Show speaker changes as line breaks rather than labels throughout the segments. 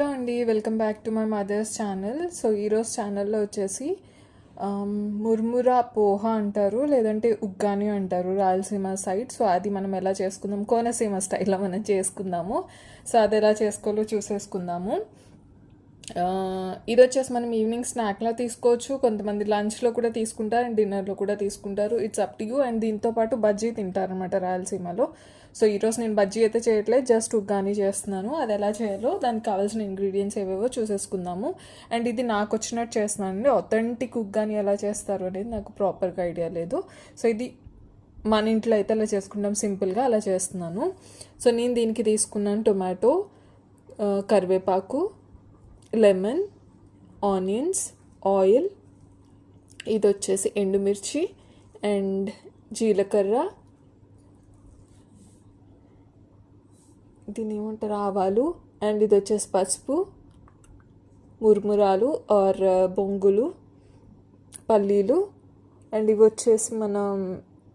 Hello అండి, welcome back to my mother's channel. So ఈరోజు ఛానల్లో వచ్చేసి ముర్మురా పోహా అంటారు, లేదంటే ఉగ్గాని అంటారు రాయలసీమ సైడ్. సో అది మనం ఎలా చేసుకుందాం, కోనసీమ స్టైల్లో మనం చేసుకుందాము. సో అది ఎలా చేసుకోవాలో చూసేసుకుందాము. ఇది వచ్చేసి మనం ఈవినింగ్ స్నాక్లా తీసుకోవచ్చు, కొంతమంది లంచ్లో కూడా తీసుకుంటారు అండ్ డిన్నర్లో కూడా తీసుకుంటారు. It's up to you. And దీంతో పాటు బజ్జీ తింటారనమాట రాయలసీమలో. సో ఈరోజు నేను బజ్జీ అయితే చేయట్లేదు, జస్ట్ ఉగ్గాని చేస్తున్నాను. అది ఎలా చేయాలో దానికి కావాల్సిన ఇంగ్రీడియంట్స్ ఏవేవో చూసేసుకుందాము. అండ్ ఇది నాకు వచ్చినట్టు చేస్తున్నానండి. ఆథెంటిక్ ఉగ్గాని ఎలా చేస్తారు అనేది నాకు ప్రాపర్గా ఐడియా లేదు. సో ఇది మన ఇంట్లో అయితే అలా చేసుకుంటాం, సింపుల్గా అలా చేస్తున్నాను. సో నేను దీనికి తీసుకున్నాను టొమాటో, కరివేపాకు, లెమన్, ఆనియన్స్, ఆయిల్, ఇది వచ్చేసి ఎండుమిర్చి అండ్ జీలకర్ర, దీని ఏమంటారు ఆవాలు, అండ్ ఇది వచ్చేసి పసుపు, మురుమురాలు ఆర్ బొంగులు, పల్లీలు, అండ్ ఇవి వచ్చేసి మనం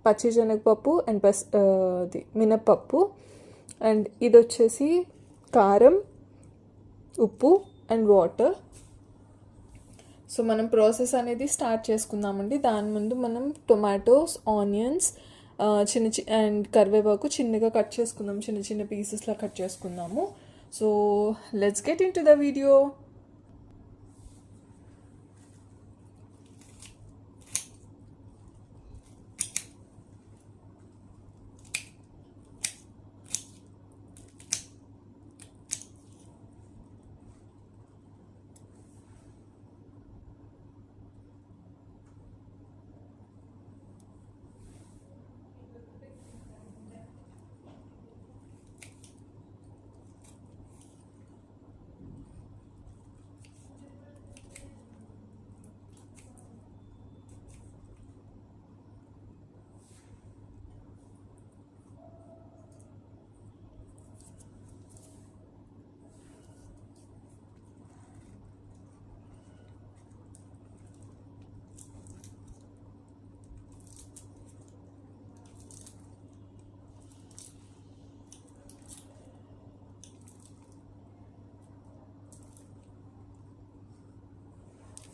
పచ్చిశనగపప్పు అండ్ అది మినప్పప్పు, అండ్ ఇది వచ్చేసి కారం, ఉప్పు అండ్ వాటర్. సో మనం ప్రాసెస్ అనేది స్టార్ట్ చేసుకుందామండి. దాని ముందు మనం టొమాటోస్, ఆనియన్స్ అండ్ కరివేపాకు చిన్నగా కట్ చేసుకుందాం, చిన్న చిన్న పీసెస్లా కట్ చేసుకుందాము. So let's get in to the video.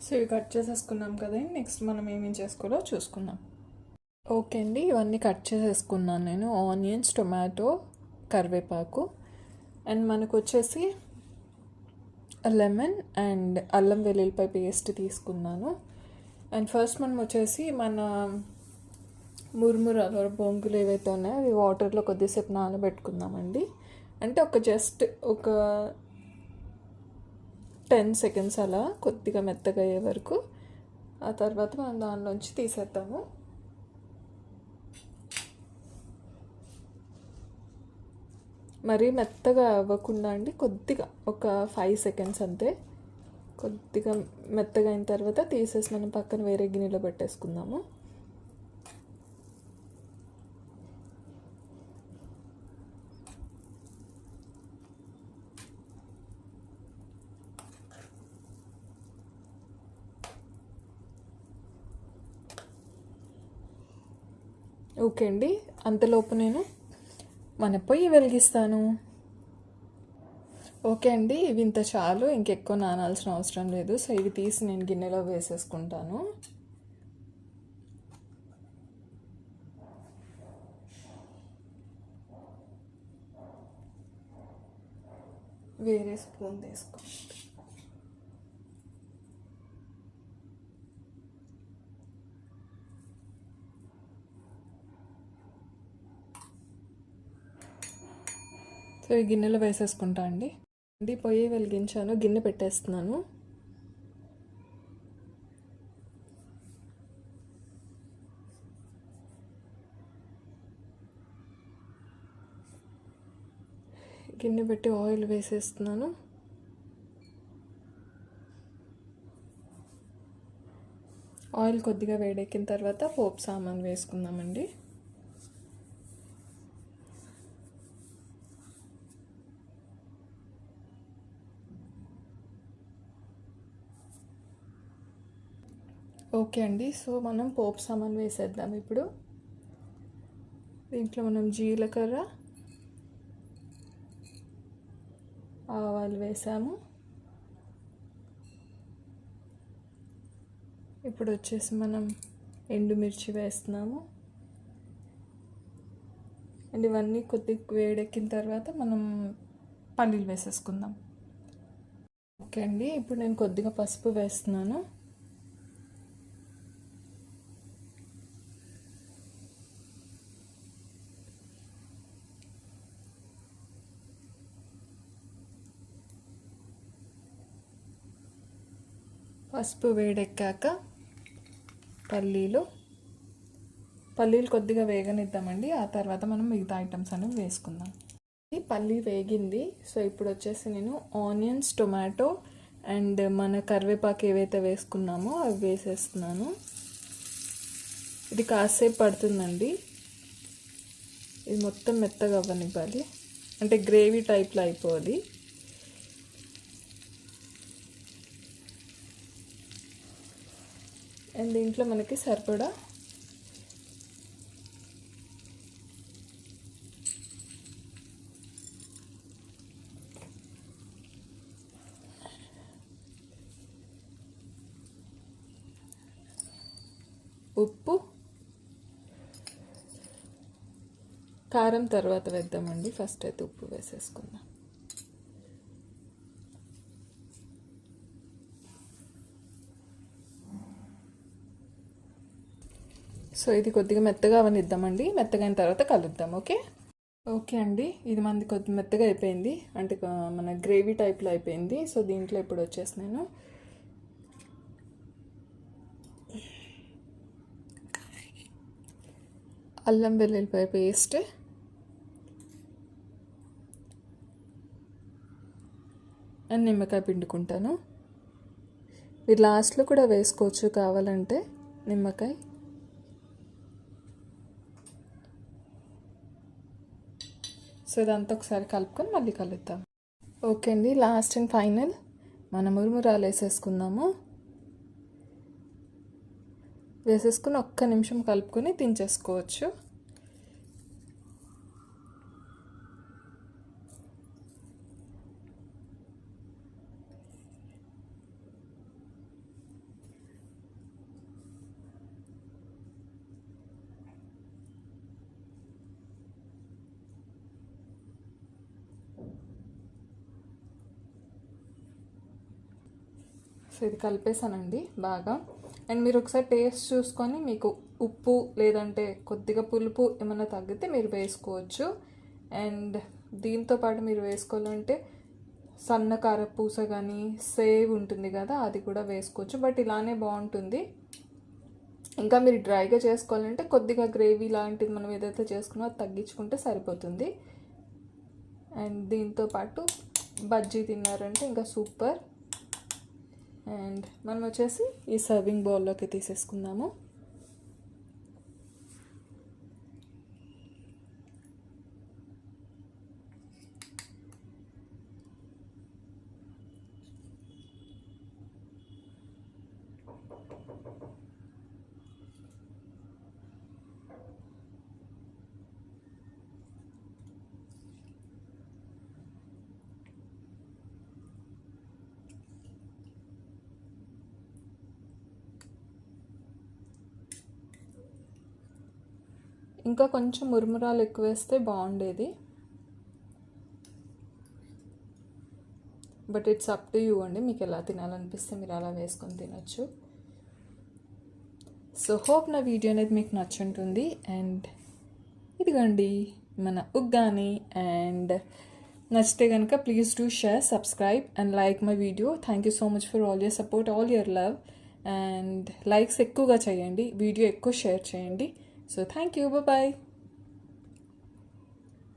So ఇవి కట్ చేసేసుకున్నాం కదా, నెక్స్ట్ మనం ఏమేమి చేసుకోవాలో చూసుకుందాం. ఓకే అండి, ఇవన్నీ కట్ చేసేసుకున్నాను నేను. ఆనియన్స్, టొమాటో, కరివేపాకు, అండ్ మనకు వచ్చేసి లెమన్ అండ్ అల్లం వెల్లుల్లిపాయ పేస్ట్ తీసుకున్నాను. అండ్ ఫస్ట్ మనం వచ్చేసి మన మురుమురాలు బొంగులు ఏవైతే ఉన్నాయో అవి వాటర్లో కొద్దిసేపు నానబెట్టుకుందామండి. అంటే జస్ట్ ఒక 10 seconds అలా కొద్దిగా మెత్తగా అయ్యే వరకు. ఆ తర్వాత మనం దానిలోంచి తీసేద్దాము. మరీ మెత్తగా అవ్వకుండా అండి, కొద్దిగా ఒక 5 seconds అంతే. కొద్దిగా మెత్తగా అయిన తర్వాత తీసేసి మనం పక్కన వేరే గిన్నెలో పెట్టేసుకుందాము. ఓకే అండి, అంతలోపు నేను మన పొయ్యి వెలిగిస్తాను. ఓకే అండి, ఇవి ఇంత చాలు, ఇంకెక్కువ నానాల్సిన అవసరం లేదు. సో ఇవి తీసి నేను గిన్నెలో వేసేసుకుంటాను. వేరే స్పూన్ తీసుకో. సో ఈ గిన్నెలో వేసేసుకుంటా అండి. పొయ్యి వెలిగించాను, గిన్నె పెట్టేస్తున్నాను. గిన్నె పెట్టి ఆయిల్ వేసేస్తున్నాను. ఆయిల్ కొద్దిగా వేడెక్కిన తర్వాత పోపు సామాన్ వేసుకుందామండి. ఓకే అండి, సో మనం పోపు సామాన్ వేసేద్దాం ఇప్పుడు. దీంట్లో మనం జీలకర్ర, ఆవాలు వేసాము, ఇప్పుడు వచ్చేసి మనం ఎండుమిర్చి వేస్తున్నాము. అండ్ ఇవన్నీ కొద్దిగా వేడెక్కిన తర్వాత మనం పల్లీలు వేసేసుకుందాం. ఓకే అండి, ఇప్పుడు నేను కొద్దిగా పసుపు వేస్తున్నాను. పసుపు వేడెక్కాక పల్లీలు కొద్దిగా వేగనిద్దామండి. ఆ తర్వాత మనం మిగతా ఐటమ్స్ అనేవి వేసుకుందాం. పల్లీ వేగింది. సో ఇప్పుడు వచ్చేసి నేను ఆనియన్స్, టొమాటో అండ్ మన కరివేపాకు ఏవైతే వేసుకున్నామో అవి వేసేస్తున్నాను. ఇది కాసేపు పడుతుందండి. ఇది మొత్తం మెత్తగా అవ్వనివ్వాలి, అంటే గ్రేవీ టైప్లో అయిపోవాలి. అండ్ దీంట్లో మనకి సరిపడా ఉప్పు, కారం తర్వాత వేద్దామండి. ఫస్ట్ అయితే ఉప్పు వేసేసుకుందాం. సో ఇది కొద్దిగా మెత్తగా అవనిద్దామండి. మెత్తగా అయిన తర్వాత కలుద్దాం. ఓకే అండి, ఇది మనది కొద్దిగా మెత్తగా అయిపోయింది, అంటే మన గ్రేవీ టైప్లో అయిపోయింది. సో దీంట్లో ఇప్పుడు వచ్చేసి నేను అల్లం వెల్లుల్లిపాయ పేస్ట్, అండ్ నిమ్మకాయ పిండుకుంటాను. మీరు లాస్ట్లో కూడా వేసుకోవచ్చు కావాలంటే నిమ్మకాయ. సో ఇదంతా ఒకసారి కలుపుకొని మళ్ళీ కలుద్దాం. ఓకే అండి, లాస్ట్ అండ్ ఫైనల్ మన మురుమురాలు వేసేసుకుని ఒక్క నిమిషం కలుపుకొని దించేసుకోవచ్చు. సో ఇది కలిపేసానండి బాగా. అండ్ మీరు ఒకసారి టేస్ట్ చూసుకొని మీకు ఉప్పు లేదంటే కొద్దిగా పులుపు ఏమైనా తగ్గితే మీరు వేసుకోవచ్చు. అండ్ దీంతోపాటు మీరు వేసుకోవాలంటే సన్న కారపూస కానీ సేవ్ ఉంటుంది కదా, అది కూడా వేసుకోవచ్చు. బట్ ఇలానే బాగుంటుంది. ఇంకా మీరు డ్రైగా చేసుకోవాలంటే కొద్దిగా గ్రేవీ లాంటిది మనం ఏదైతే చేసుకున్నా అది తగ్గించుకుంటే సరిపోతుంది. అండ్ దీంతోపాటు బజ్జీ తిన్నారంటే ఇంకా సూపర్. అండ్ మనం వచ్చేసి ఈ సర్వింగ్ బౌల్లోకి తీసేసుకుందాము. ఇంకా కొంచెం మురుమురాలు ఎక్కువ వేస్తే బాగుండేది, but it's up to you అండి. మీకు ఎలా తినాలనిపిస్తే మీరు అలా వేసుకొని తినచ్చు. సో హోప్ నా వీడియో అనేది మీకు నచ్చుంటుంది. అండ్ ఇదిగోండి మన ఉగ్గాని. అండ్ నచ్చితే కనుక please do share, subscribe and like my video. Thank you so much for all your support, all your love. And likes ఎక్కువగా చేయండి, వీడియో ఎక్కువ షేర్ చేయండి. So thank you, bye bye.